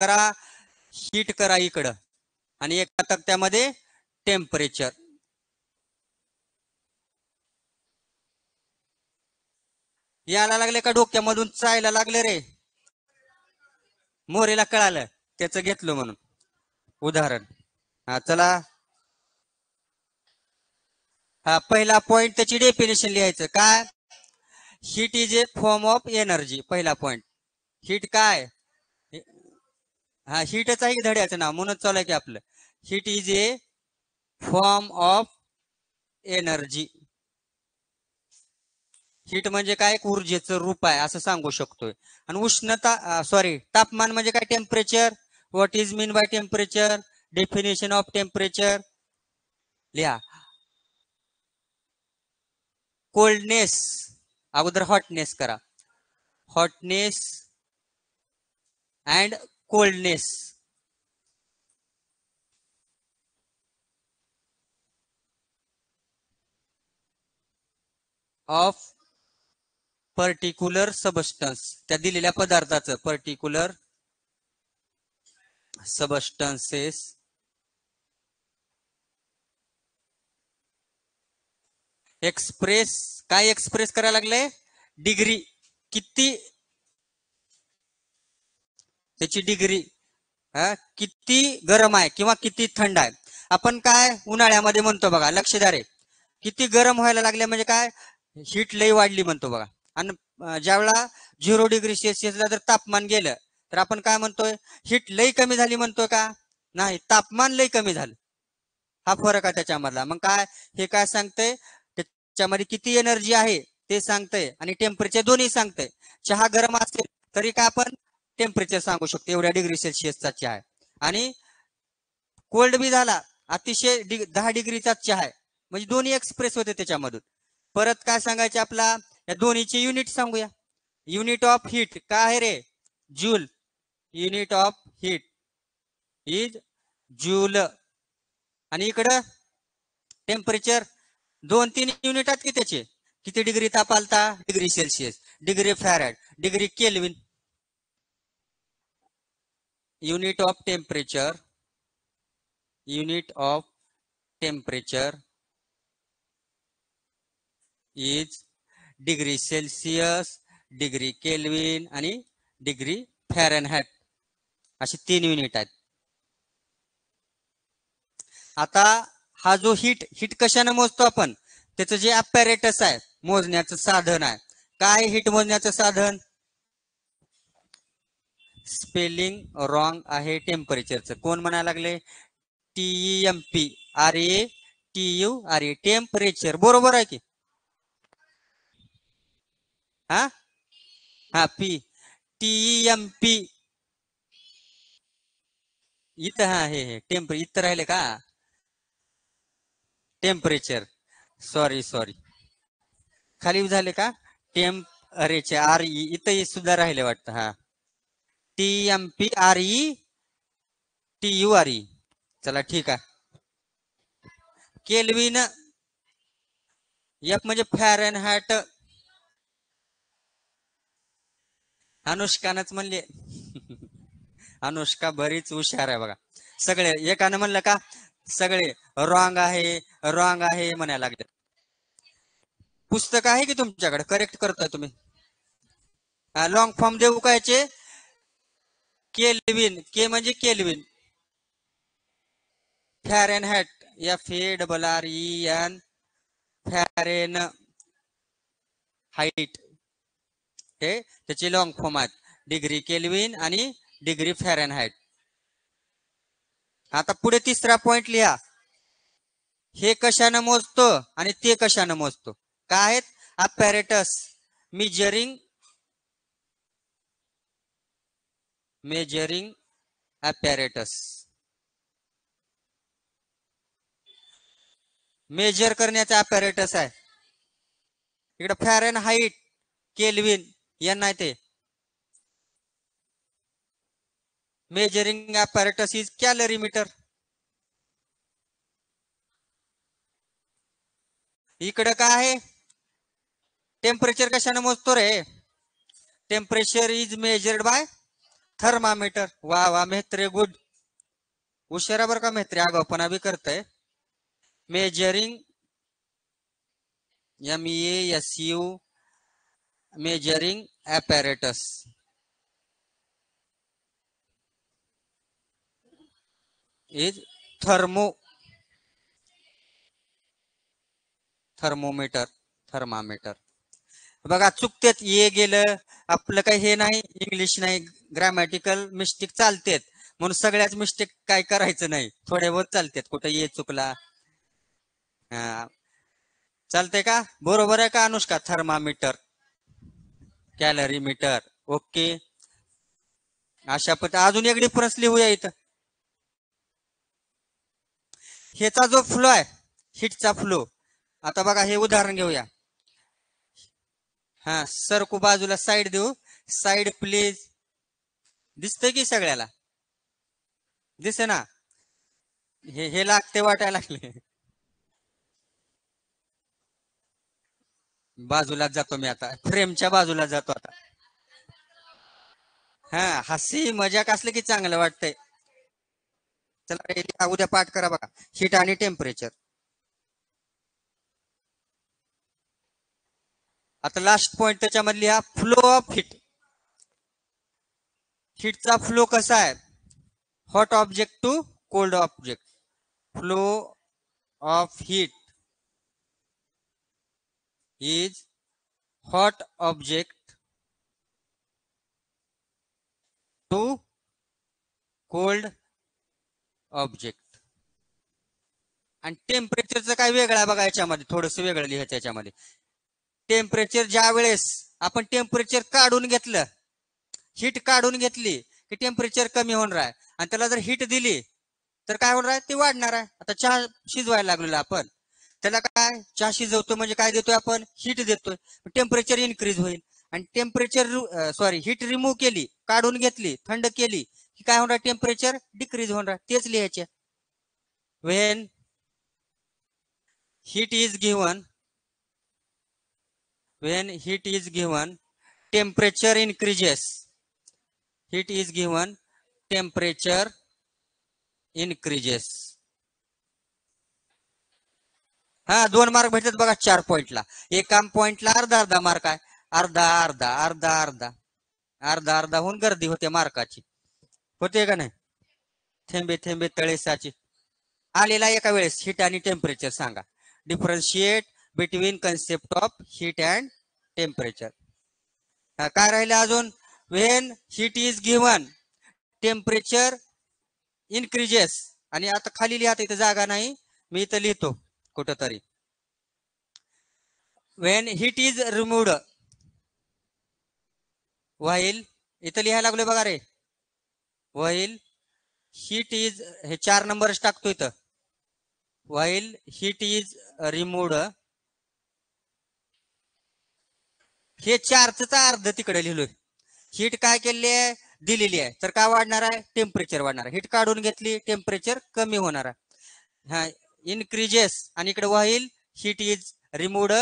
करा, हीट करा इकडं आणि एका तक्त्यामध्ये टेम्परेचर. यायला लागले का डोक्यामधून चायला लागले रे? मोरेला कळालं त्याचं घेतलं म्हणून उदाहरण. हा चला, हा पहिला पॉइंट त्याची डेफिनेशन लिहायचं. काय? Heat is a form of energy. पहिला पॉइंट, हीट काय? हा हीटच आहे की धड्याचं नाव म्हणून चालू आहे की आपलं. Heat is a form of energy. Heat म्हणजे काय? एक ऊर्जेचं रूप आहे असं सांगू शकतोय. आणि उष्णता तापमान म्हणजे काय? Temperature. What is mean by temperature? Definition of temperature लिहा. कोल्डनेस अगोदर हॉटनेस करा. Hotness and coldness. Of particular substance. त्या दिलेल्या पदार्थाचं पर्टिक्युलर सबस्टन्सेस एक्सप्रेस. काय एक्सप्रेस करायला लागले? डिग्री. किती त्याची डिग्री, किती गरम आहे किंवा किती थंड आहे. आपण काय उन्हाळ्यामध्ये म्हणतो बघा, लक्ष द्या रे. किती गरम व्हायला लागले म्हणजे काय? हीट लई वाढली म्हणतो बघा. आणि ज्यावेळेला 0°C जर तापमान गेलं तर आपण काय म्हणतोय? हीट लई कमी झाली म्हणतोय का? नाही, तापमान लई कमी झालं. हा फरक आहे त्याच्यामधला. मग काय हे काय सांगतंय? त्याच्यामध्ये किती एनर्जी आहे ते सांगतंय आणि टेम्परेचर दोन्ही सांगतंय. चहा गरम असेल तरी काय आपण टेम्परेचर सांगू शकतो, एवढ्या डिग्री चहा आहे. आणि कोल्ड बी झाला अतिशय 10°चा चहा आहे. म्हणजे दोन्ही एक्सप्रेस होते त्याच्यामधून. परत काय सांगायचे आपला? या दोन्हीचे युनिट सांगूया. युनिट ऑफ हीट काय आहे रे? Joule. Unit of heat is joule. आणि इकडं टेम्परेचर 2-3 युनिट आहेत की त्याचे. किती डिग्री ताप आलता? Degree Celsius, degree farad, degree kelvin. Unit of temperature, unit of temperature is degree Celsius, degree Kelvin आणि डिग्री फॅरेनहाइट. अशी 3 युनिट आहेत. आता हा जो हीट कशाने मोजतो आपण? त्याचं जे अपॅरेटस आहे, मोजण्याचं साधन आहे. काय हीट मोजण्याचं साधन? स्पेलिंग रॉंग आहे टेम्परेचरचं. कोण म्हणायला लागले? TEMPRATURE temperature. बरोबर आहे की? हा पी. TEMP इथं. हा हे इथं राहिले का? टेम्परेचर. सॉरी खाली झाले का? टेम्परेचर इथं सुद्धा राहिले वाटतं. हा TEMPRETURE. चला ठीक आहे. केल्विन. एफ म्हणजे फॅरेनहाइट. अनुष्कानच म्हणले. अनुष्का बरीच हुशार आहे बघा. सगळे एकानं म्हणलं का? सगळे रॉंग आहे म्हणायला लागले. पुस्तक आहे की तुमच्याकडे? करेक्ट करताय तुम्ही. लॉंग फॉर्म देऊ कायचे? केल्विन. के म्हणजे Kelvin. Fahrenheit FARREN Fahrenheit. हे त्याचे लॉंग फॉर्म आहेत. डिग्री केल्विन आणि डिग्री फॅरेनहाइट. आता पुढे तिसरा पॉइंट लिहा. हे कशानं मोजतो आणि ते कशानं मोजतो? काय आहेत? अपॅरेटस. Measuring apparatus. मेजर करण्याचा अपॅरेटस आहे. इकडे फॅरेनहाइट, केल्विन यांना आहे ते. Measuring apparatus is calorimeter. इकडे काय आहे? टेम्परेचर कशाने मोजतो रे? Temperature is measured by thermometer. वा वा मेहत्रे, गुड. हुशारा बरं का मेहत्रे, आगाऊपणा बी करताय. Measuring, MEASU, measuring apparatus is thermometer, thermometer. बघा चुकतेत, ये गेलं आपलं काही हे नाही, इंग्लिश नाही, ग्रॅमॅटिकल मिस्टेक चालतेत, म्हणून सगळ्याच मिस्टेक काय करायचं नाही, थोडे बहुत चालतेत, कुठे ये चुकला. हा, चालतंय का? बरोबर आहे का Anushka? Thermometer, calorimeter. Okay. अशा पद्धती अजून एक डिफरन्स लिहूया इथं. ह्याचा जो फ्लो आहे, हिटचा फ्लो, आता बघा हे उदाहरण घेऊया. हा, सरकू बाजूला, साईड देऊ, साईड प्लीज. दिसतंय की सगळ्याला? दिसे ना? हे लागते वाटायला लागले. बाजूला जातो मी आता, फ्रेमच्या बाजूला जातो आता. हा, हसी मजाक असले की चांगलं वाटतंय. चला उद्या पाठ करा बघा, हीट आणि टेम्परेचर. आता लास्ट पॉइंट त्याच्यामधली हा फ्लो ऑफ हीट. हीटचा फ्लो कसा आहे? Hot object to cold object. Flow of heat is hot object to cold object. आणि टेम्परेचरचं काय वेगळं आहे बघा, याच्यामध्ये थोडंसं वेगळं लिहायचं. याच्यामध्ये टेम्परेचर ज्या वेळेस आपण टेम्परेचर काढून घेतलं, हीट काढून घेतली की टेम्परेचर कमी होणार आहे, आणि त्याला जर हीट दिली तर काय होणार आहे? ते वाढणार आहे. आता चहा शिजवायला लागलेला आपण, त्याला काय, चहा शिजवतो म्हणजे काय देतोय आपण? हीट देतोय. टेम्परेचर इन्क्रीज होईल. आणि टेम्परेचर हीट रिमूव्ह केली, काढून घेतली, थंड केली की काय होणार? टेम्परेचर डिक्रीज होणार. तेच लिहायचे. When heat is given when heat is given temperature increases. Heat is given, temperature increases. हा, 2 मार्क भेटतात बघा 4 पॉइंटला. एका पॉइंटला अर्धा अर्धा मार्क आहे. अर्धा अर्धा अर्धा अर्धा अर्धा अर्धा होऊन गर्दी होते मार्काची. होते का नाही? थेंबे थेंबे तळे साचे. आलेला एका वेळेस हीट आणि टेम्परेचर सांगा. Differentiate between concept of heat and temperature. काय राहिले अजून? When heat is given temperature increases. आणि आता खाली लिहा, इथं जागा नाही, मी इथं लिहितो कुठंतरी. When heat is removed while, इथं लिहायला लागलोय बघा रे, व्हाईल हीट इज, हे 4 नंबरच टाकतो इथं. व्हाईल हीट इज रिमूव्ड, हे 4च अर्ध तिकडे लिहिलोय. हीट काय केली आहे? दिलेली आहे, तर काय वाढणार आहे? टेम्परेचर वाढणार आहे. हीट काढून घेतली, टेम्परेचर कमी होणार आहे. हा, इनक्रीजेस. आणि इकडे while heat is removed,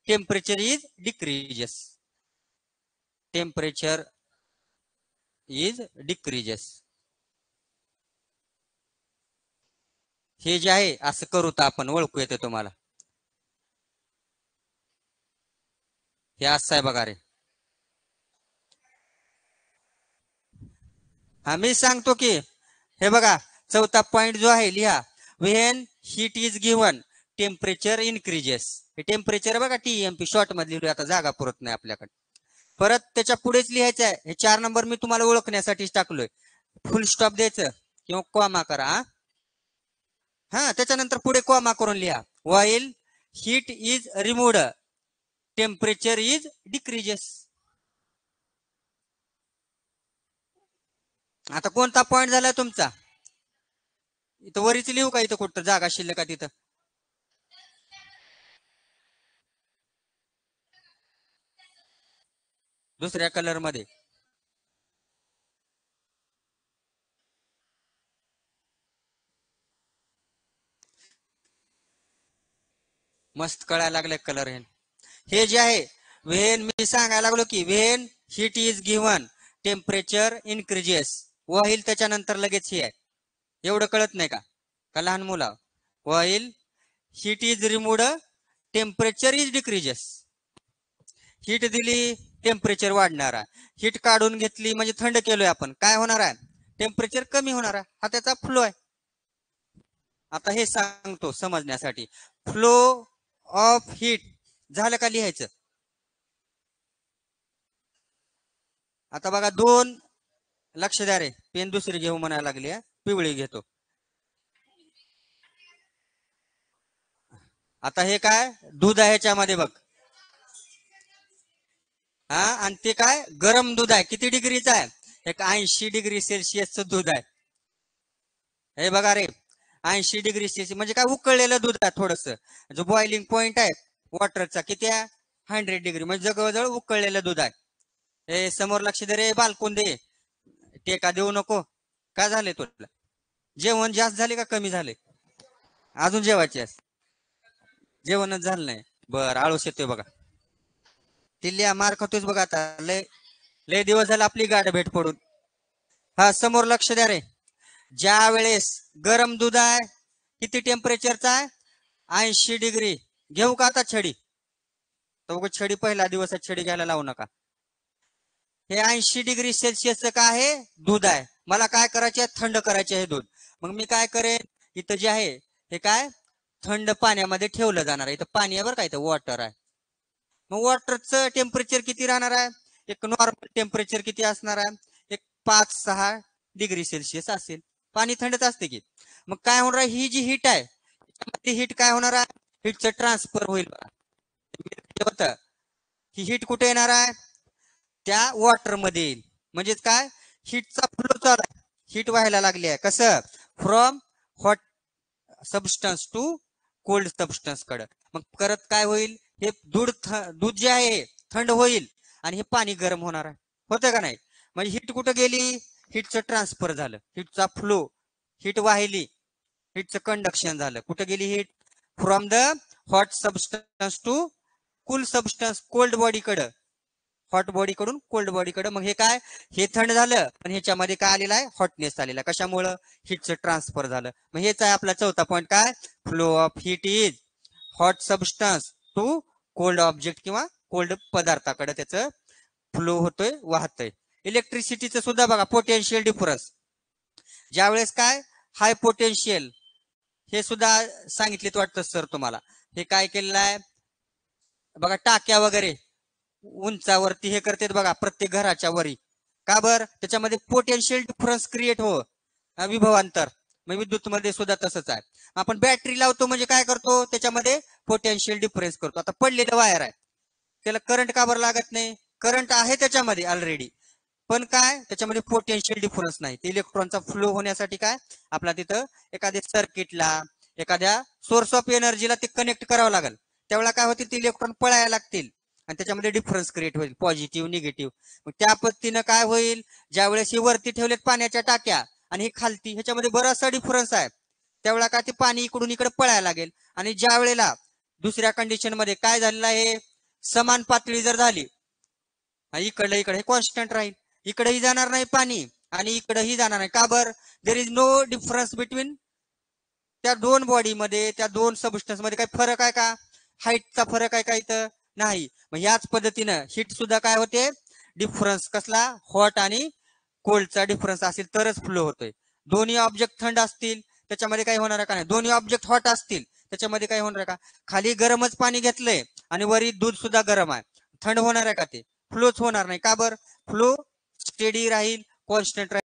temperature is decreases. Temperature is decreases. हे जे आहे असं करू तर आपण ओळखू येते तुम्हाला. हे असं आहे बघा रे. हा, मी सांगतो की, हे बघा 4था पॉइंट जो आहे लिहा. When heat is given temperature increases. हे टेम्परेचर बघा, TMP शॉर्ट मध्ये लिहिलो, आता जागा पुरत नाही आपल्याकडे. परत त्याच्या पुढेच लिहायचं आहे. हे 4 नंबर मी तुम्हाला ओळखण्यासाठीच टाकलोय. फुल स्टॉप द्यायचं किंवा कॉमा करा. हा, त्याच्यानंतर पुढे कॉमा करून लिहा. While heat is removed temperature is decreases. आता कोणता पॉइंट झाला तुमचा? इथं वरीच लिहू का? इथं कुठं जागा शिल्लक का? तिथं दुसऱ्या कलर मध्ये मस्त कळायला लागले कलर. हे जे आहे, व्हेन मी सांगायला लागलो की when heat is given temperature increases. While त्याच्यानंतर लगेच हे आहे. एवढं कळत नाही का? का लहान मुला? While heat is removed temperature is decreases. Heat दिली टेम्परेचर वाढणार आहे. हीट काढून घेतली म्हणजे थंड केलोय आपण, काय होणार आहे? टेम्परेचर कमी होणार आहे. हा त्याचा फ्लो आहे. आता हे सांगतो समजण्यासाठी. फ्लो ऑफ हीट झालं का लिहायचं? आता बघा दोन, लक्ष द्या रे, पेन दुसरी घेऊ म्हणायला लागली, पिवळी घेतो. आता हे काय दूध आहे ह्याच्यामध्ये बघ, हा, आणि ते काय गरम दूध आहे. किती डिग्रीचं आहे? एक 80 डिग्री सेल्सिअसचं दूध आहे. हे बघा रे, 80 डिग्री सेल्सिअस म्हणजे काय उकळलेलं दूध आहे. थोडस जो बॉइलिंग पॉइंट आहे वॉटरचा किती आहे? 100 डिग्री, म्हणजे जवळजवळ उकळलेलं दूध आहे. हे समोर लक्ष दे रे, बालकून दे, टेका देऊ नको. काय झाले तुला? जेवण जास्त झाले का कमी झाले? अजून जेवायचे? जेवणच झालं नाही? बर, आळूस येतोय बघा. तिल्ल्या मार खातोयच बघा आता. लय लय दिवस झाला आपली गाठ भेट पडून. हा, समोर लक्ष द्या रे. ज्या वेळेस गरम दूध आहे, किती टेम्परेचरचा आहे? 80 डिग्री. घेऊ का आता छडी? तो छडी पहिला दिवस आहे, छडी घ्यायला लावू नका. हे 80 डिग्री सेल्सिअसचं काय आहे? दूध आहे. मला काय करायचे? थंड करायचे हे दूध. मग मी काय करेन, इथं जे आहे हे काय थंड पाण्यामध्ये ठेवलं जाणार आहे. इथं पाणी आहे बरं का, इथं वॉटर आहे. मग वॉटरचं टेम्परेचर किती राहणार आहे? एक नॉर्मल टेम्परेचर किती असणार आहे? एक 5-6 डिग्री सेल्सिअस असेल. पाणी थंडच असते की. मग काय होणार आहे? ही जी हीट आहे, ती हीट काय होणार आहे? हीटचं ट्रान्सफर होईल बघा. ही हीट कुठे येणार आहे? त्या वॉटर मध्ये येईल. म्हणजेच काय, हीटचा फ्लो चालू आहे. हीट व्हायला लागली आहे. कसं? From hot substance to cold substance कडे. मग करत काय होईल? हे दूध जे आहे थंड होईल आणि हे पाणी गरम होणार आहे. होतं का नाही? म्हणजे हीट कुठं गेली? हीटचं ट्रान्सफर झालं, हीटचा फ्लो, हीट वाहिली, हीटचं कंडक्शन झालं. कुठं गेली heat? From the hot substance to cool substance, cold body कडे. हॉट बॉडी कडून कोल्ड बॉडी कडे. मग हे काय, हे थंड झालं पण ह्याच्यामध्ये काय आलेला आहे? हॉटनेस आलेला. कशामुळं? हीटचं ट्रान्सफर झालं. मग हेच आहे आपला चौथा पॉईंट. काय? Flow of heat is hot substance to cold object किंवा कोल्ड पदार्थाकडे त्याचं फ्लो होतोय, वाहतोय. इलेक्ट्रिसिटीचं सुद्धा बघा, पोटेन्शियल डिफरन्स. ज्यावेळेस काय हाय पोटेन्शियल, हे सुद्धा सांगितलेत वाटतं सर तुम्हाला. हे काय केलेलं आहे बघा, टाक्या वगैरे उंचावरती हे करतात बघा, प्रत्येक घराच्या वरी. का बर? त्याच्यामध्ये पोटेन्शियल डिफरन्स क्रिएट हो, विभवांतर. मग विद्युत मध्ये सुद्धा तसंच आहे. आपण बॅटरी लावतो म्हणजे काय करतो? त्याच्यामध्ये पोटेन्शियल डिफरन्स करतो. आता पडलेलं वायर आहे, त्याला करंट का बरं लागत नाही? करंट आहे त्याच्यामध्ये ऑलरेडी, पण काय त्याच्यामध्ये पोटेन्शियल डिफरन्स नाही. ते इलेक्ट्रॉनचा फ्लो होण्यासाठी काय आपला तिथं एखाद्या सर्किटला, एखाद्या सोर्स ऑफ एनर्जीला ते कनेक्ट करावं लागेल. त्यावेळेला काय होतील? ते इलेक्ट्रॉन पळायला लागतील आणि त्याच्यामध्ये डिफरन्स क्रिएट होईल, पॉझिटिव्ह निगेटिव्ह. मग त्या पद्धतीनं काय होईल? ज्यावेळेस ही वरती ठेवलेत पाण्याच्या टाक्या आणि ही खालती, ह्याच्यामध्ये बराचसा डिफरन्स आहे. त्यावेळेला काय ते पाणी इकडून इकडे पळायला लागेल. आणि ज्या वेळेला दुसऱ्या कंडिशन मध्ये काय झालेलं आहे, समान पातळी जर झाली, इकडलं इकडे हे कॉन्स्टंट राहील, इकडेही जाणार नाही पाणी आणि इकडेही जाणार नाही. का बर? There is no difference between त्या दोन बॉडी मध्ये, त्या दोन सबस्टन्स मध्ये. काही फरक आहे का? हाईटचा फरक आहे का? इथं नाही. मग याच पद्धतीनं हीट सुद्धा काय होते? डिफरन्स कसला? हॉट आणि कोल्डचा डिफरन्स असेल तरच फ्लो होतोय. दोन्ही ऑब्जेक्ट थंड असतील त्याच्यामध्ये काही होणार का नाही? दोन्ही ऑब्जेक्ट हॉट असतील त्याच्यामध्ये काही होणार का? खाली गरमच पाणी घेतलंय आणि वरी दूध सुद्धा गरम आहे, थंड होणार आहे का? ते फ्लोच होणार नाही. का बर? फ्लो स्टेडी राहील, कॉन्स्टंट राहील.